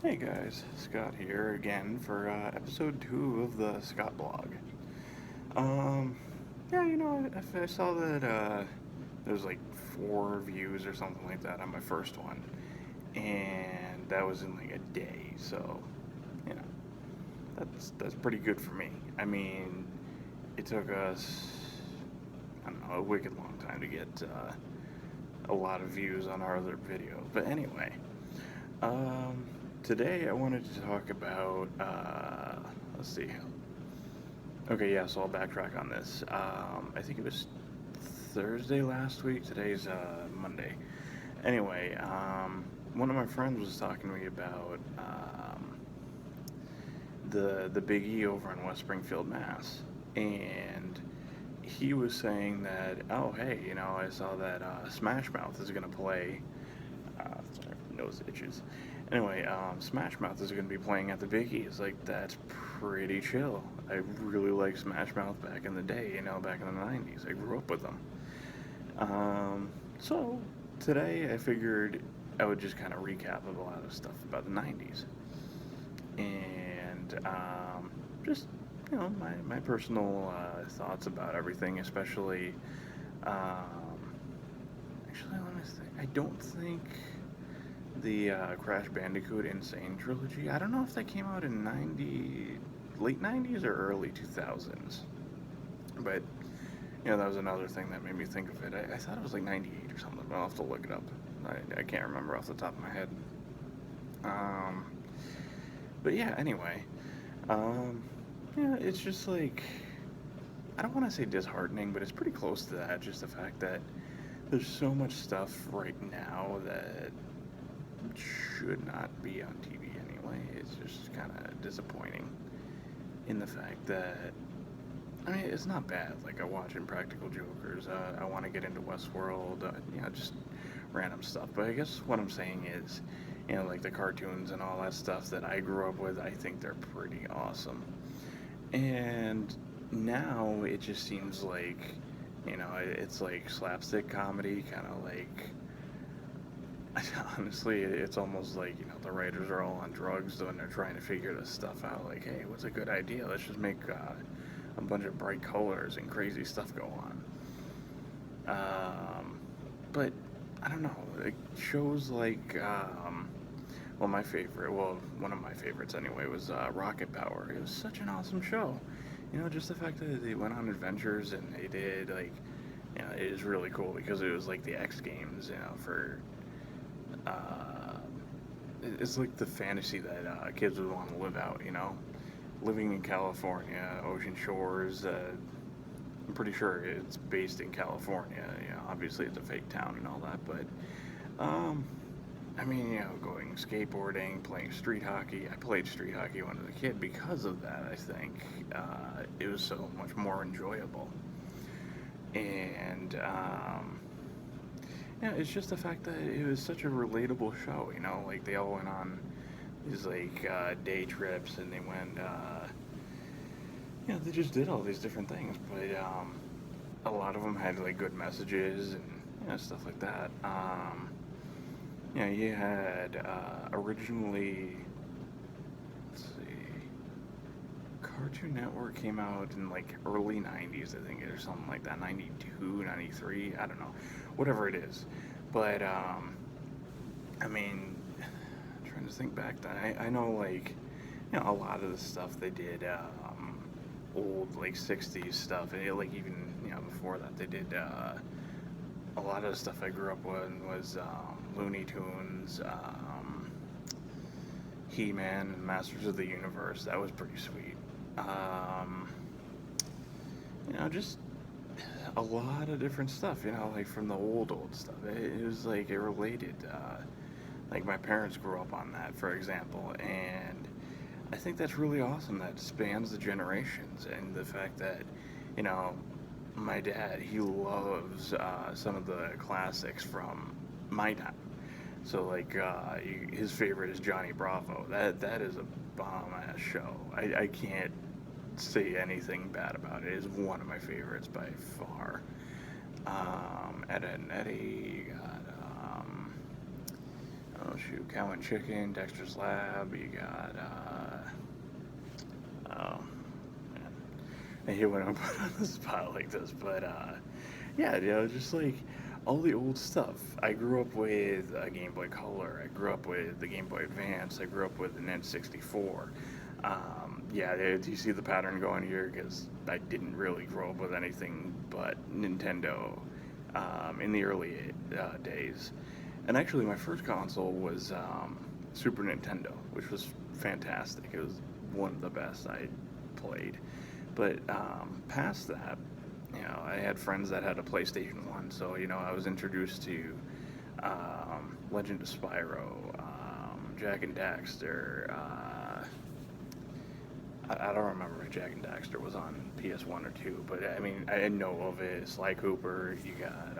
Hey guys, Scott here again for episode 2 of the Scott blog. Um, yeah, I saw that there's like 4 views or something like that on my first one, and that was in like a day, so you know that's pretty good for me. I mean, it took us I don't know a wicked long time to get a lot of views on our other video, but anyway. Um, Today I wanted to talk about, let's see. Okay, yeah, so I'll backtrack on this. I think it was Thursday last week. Today's Monday. Anyway, one of my friends was talking to me about the Big E over in West Springfield, Mass. And he was saying that, oh, hey, I saw that Smash Mouth is going to play. Sorry, nose itches. Anyway, Smash Mouth is going to be playing at the Biggies. Like, that's pretty chill. I really liked Smash Mouth back in the day, back in the 90s. I grew up with them. So, today I figured I would just kind of recap of a lot of stuff about the 90s. And just, my personal thoughts about everything, especially. Actually, let me think. I don't think the Crash Bandicoot Insane trilogy. I don't know if that came out in late 90s or early 2000s. But that was another thing that made me think of it. I thought it was like 98 or something, but I'll have to look it up. I can't remember off the top of my head. Um, but yeah, anyway, um, it's just like I don't want to say disheartening, but it's pretty close to that. Just the fact that there's so much stuff right now that should not be on TV anyway. It's just kind of disappointing in the fact that, I mean, it's not bad. Like, I watch Impractical Jokers. I want to get into Westworld, just random stuff. But I guess what I'm saying is, like the cartoons and all that stuff that I grew up with, I think they're pretty awesome. And now it just seems like, it's like slapstick comedy, kind of like honestly, it's almost like, the writers are all on drugs when they're trying to figure this stuff out. Like, hey, what's a good idea? Let's just make a bunch of bright colors and crazy stuff go on. But I don't know. Like, shows like, one of my favorites anyway, was Rocket Power. It was such an awesome show. Just the fact that they went on adventures and they did, like, it is really cool because it was like the X Games, for uh, it's like the fantasy that kids would want to live out, living in California, ocean shores. I'm pretty sure it's based in California. Obviously it's a fake town and all that, but I mean, going skateboarding, playing street hockey. I played street hockey when I was a kid because of that. I think it was so much more enjoyable, and it's just the fact that it was such a relatable show, like they all went on these like day trips and they went, they just did all these different things, but a lot of them had like good messages and stuff like that. You had originally, let's see, Cartoon Network came out in like early 90s, I think, or something like that, 92, 93, I don't know, whatever it is. But, I mean, I'm trying to think back then, I know, like, a lot of the stuff they did, old, like, 60s stuff, and, like, even, before that, they did, a lot of the stuff I grew up with was, Looney Tunes, He-Man, and Masters of the Universe. That was pretty sweet. Um, just a lot of different stuff, like from the old stuff. It was like it related. Like my parents grew up on that, for example, and I think that's really awesome. That spans the generations, and the fact that, you know, my dad, he loves some of the classics from my time. So like his favorite is Johnny Bravo. That is a bomb ass show. I can't say anything bad about it. It is one of my favorites by far. Ed, Ed and Eddie, got oh shoot, Cow and Chicken, Dexter's Lab. You got oh man, I hate when I'm put on the spot like this, but yeah, just like all the old stuff. I grew up with a Game Boy Color. I grew up with the Game Boy Advance. I grew up with an N64. Yeah, do you see the pattern going here? Because I didn't really grow up with anything but Nintendo in the early days. And actually, my first console was Super Nintendo, which was fantastic. It was one of the best I played. But past that, I had friends that had a PlayStation 1, so, I was introduced to Legend of Spyro, Jack and Daxter. I don't remember if Jack and Daxter was on PS1 or 2, but I mean, I know of it. Sly Cooper, you got,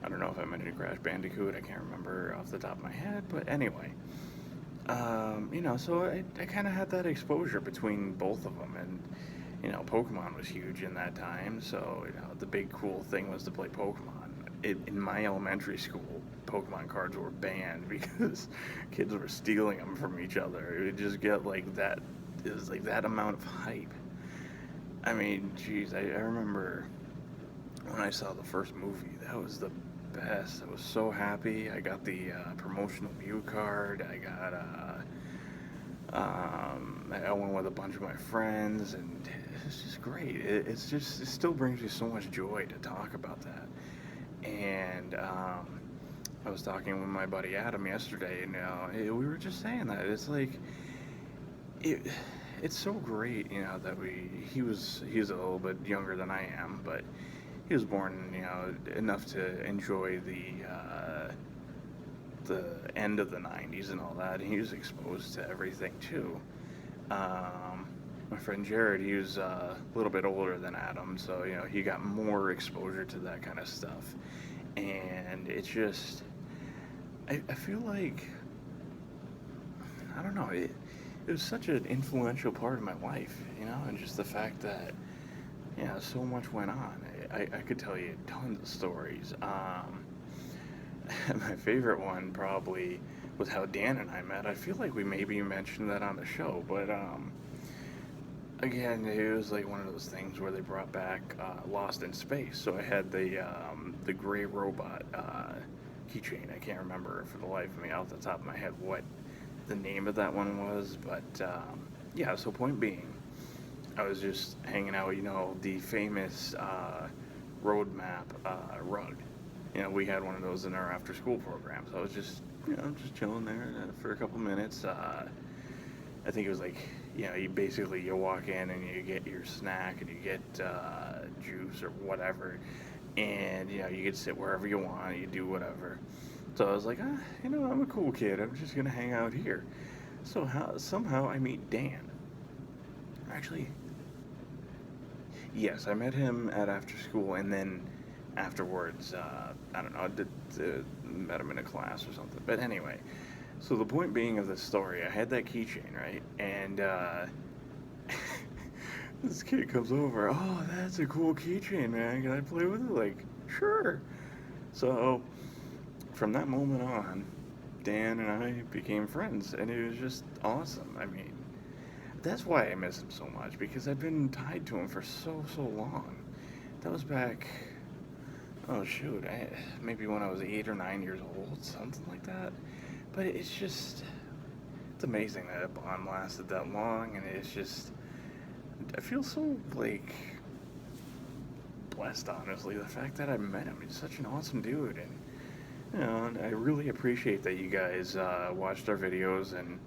I don't know if I mentioned Crash Bandicoot, I can't remember off the top of my head, but anyway. So I kind of had that exposure between both of them, and Pokemon was huge in that time, so the big cool thing was to play Pokemon. In my elementary school, Pokemon cards were banned because kids were stealing them from each other. It would just get like that. It was like that amount of hype. I mean, geez, I remember when I saw the first movie. That was the best. I was so happy. I got the promotional Mew card. I went with a bunch of my friends, and it's just great. It still brings me so much joy to talk about that. And I was talking with my buddy Adam yesterday, and we were just saying that it's like it's so great, that he's a little bit younger than I am, but he was born, enough to enjoy the end of the 90's and all that, and he was exposed to everything too. My friend Jared, he was a little bit older than Adam, so he got more exposure to that kind of stuff, and it's just, I feel like, I don't know, it was such an influential part of my life, and just the fact that so much went on. I could tell you tons of stories. My favorite one probably was how Dan and I met. I feel like we maybe mentioned that on the show, but again, it was like one of those things where they brought back Lost in Space. So I had the gray robot keychain. I can't remember for the life of me off the top of my head what the name of that one was, but yeah. So point being, I was just hanging out, the famous roadmap rug. We had one of those in our after-school program, so I was just, just chilling there for a couple minutes. I think it was like, you walk in and you get your snack and you get juice or whatever, and you can sit wherever you want, you do whatever. So I was like, I'm a cool kid. I'm just gonna hang out here. So somehow I meet Dan. Actually, yes, I met him at after school, and then afterwards, I don't know, met him in a class or something. But anyway, so the point being of this story, I had that keychain, right? And this kid comes over, oh, that's a cool keychain, man. Can I play with it? Like, sure. So from that moment on, Dan and I became friends, and it was just awesome. I mean, that's why I miss him so much, because I've been tied to him for so long. That was back, oh shoot, maybe when I was 8 or 9 years old, something like that. But it's amazing that a bond lasted that long, and it's just, I feel so, like, blessed, honestly, the fact that I met him. He's such an awesome dude, and, and I really appreciate that you guys watched our videos, and,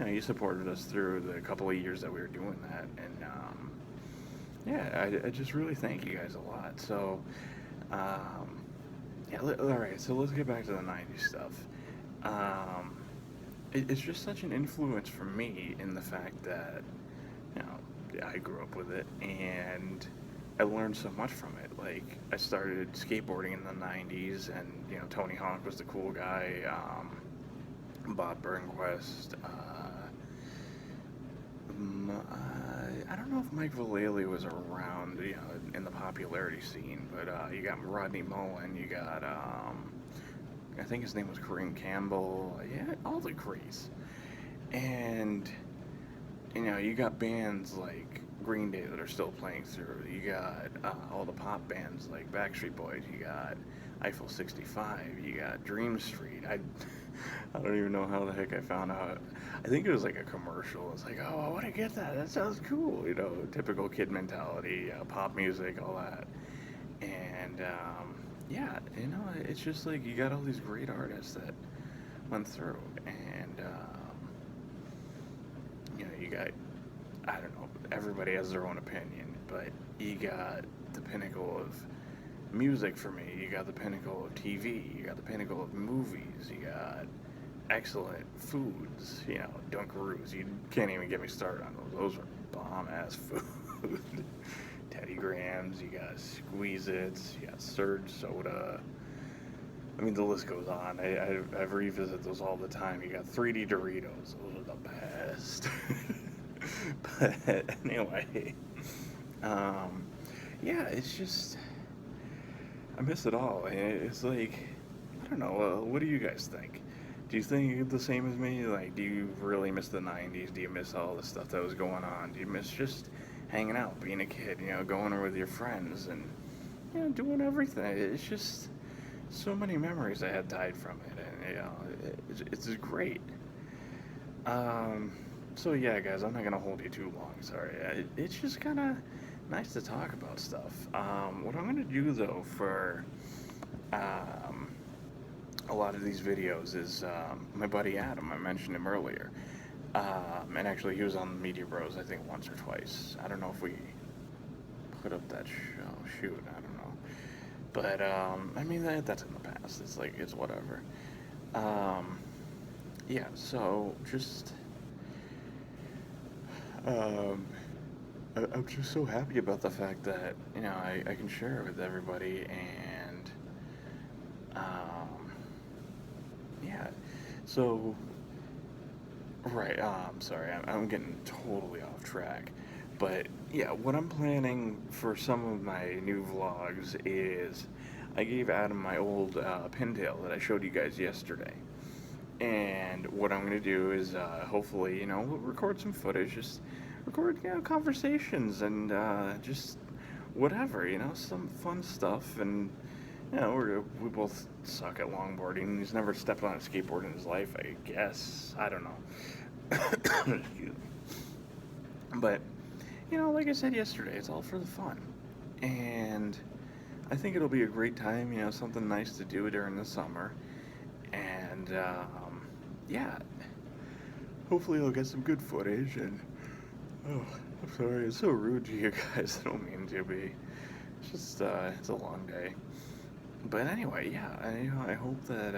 you supported us through the couple of years that we were doing that, and, yeah, I just really thank you guys a lot. So, yeah, alright, so let's get back to the 90s stuff. It's just such an influence for me in the fact that, I grew up with it, and I learned so much from it. Like, I started skateboarding in the 90's, and, Tony Hawk was the cool guy, Bob Burnquist, I don't know if Mike Vallely was around, in the popularity scene, but you got Rodney Mullen, you got I think his name was Kareem Campbell. Yeah, all the greats. And you got bands like Green Day that are still playing through. You got all the pop bands like Backstreet Boys. You got Eiffel 65. You got Dream Street. I don't even know how the heck I found out. I think it was like a commercial. It's like, oh, I want to get that. That sounds cool. Typical kid mentality, pop music, all that. And yeah, it's just like you got all these great artists that went through, and you got, I don't know, everybody has their own opinion, but you got the pinnacle of music for me. You got the pinnacle of TV. You got the pinnacle of movies. You got excellent foods. Dunkaroos. You can't even get me started on those. Those are bomb ass food. Teddy Grahams. You got Squeeze Its. You got Surge Soda. I mean, the list goes on. I revisit those all the time. You got 3D Doritos. Those are the best. But anyway, yeah, it's just I miss it all. It's like I don't know. What do you guys think? Do you think the same as me? Like, do you really miss the '90s? Do you miss all the stuff that was going on? Do you miss just hanging out, being a kid? Going with your friends and doing everything. It's just so many memories I had tied from it, and it's great. So yeah, guys, I'm not gonna hold you too long. Sorry. It's just kind of nice to talk about stuff. What I'm gonna do though for um, a lot of these videos is my buddy Adam. I mentioned him earlier, and actually he was on Media Bros. I think once or twice. I don't know if we put up that show. Shoot, I don't know. But I mean that's in the past. It's like it's whatever. Um, yeah. So just um, I'm just so happy about the fact that I can share it with everybody, and um, yeah. So right. Sorry, I'm getting totally off track. But yeah, what I'm planning for some of my new vlogs is I gave Adam my old pintail that I showed you guys yesterday. And what I'm going to do is hopefully, we'll record some footage, just record, conversations and just whatever, some fun stuff. And, we both suck at longboarding. He's never stepped on a skateboard in his life, I guess. I don't know. Excuse me. But like I said yesterday, it's all for the fun. And I think it'll be a great time, something nice to do during the summer. And, yeah, hopefully I'll get some good footage. And, oh, I'm sorry, it's so rude to you guys. I don't mean to be. It's just, it's a long day. But anyway, yeah, I hope that,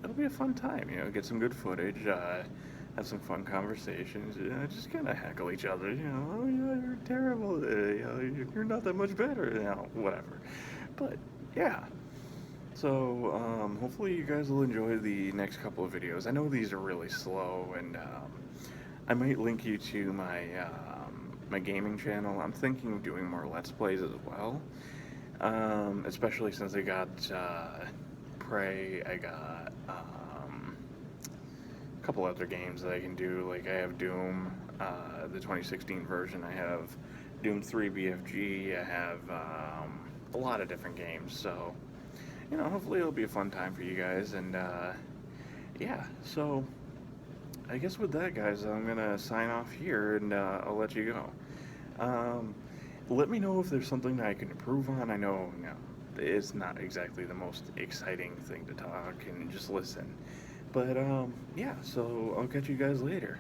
it'll be a fun time, get some good footage, have some fun conversations, just kind of heckle each other, oh yeah, you're terrible, you're not that much better, whatever. But yeah, so hopefully you guys will enjoy the next couple of videos. I know these are really slow, and I might link you to my gaming channel. I'm thinking of doing more Let's Plays as well, especially since I got Prey, I got a couple other games that I can do. Like I have Doom, the 2016 version. I have Doom 3 BFG. I have a lot of different games. So, hopefully it'll be a fun time for you guys. And yeah, so I guess with that, guys, I'm gonna sign off here, and I'll let you go. Let me know if there's something that I can improve on. I know, it's not exactly the most exciting thing to talk and just listen. But, yeah, so I'll catch you guys later.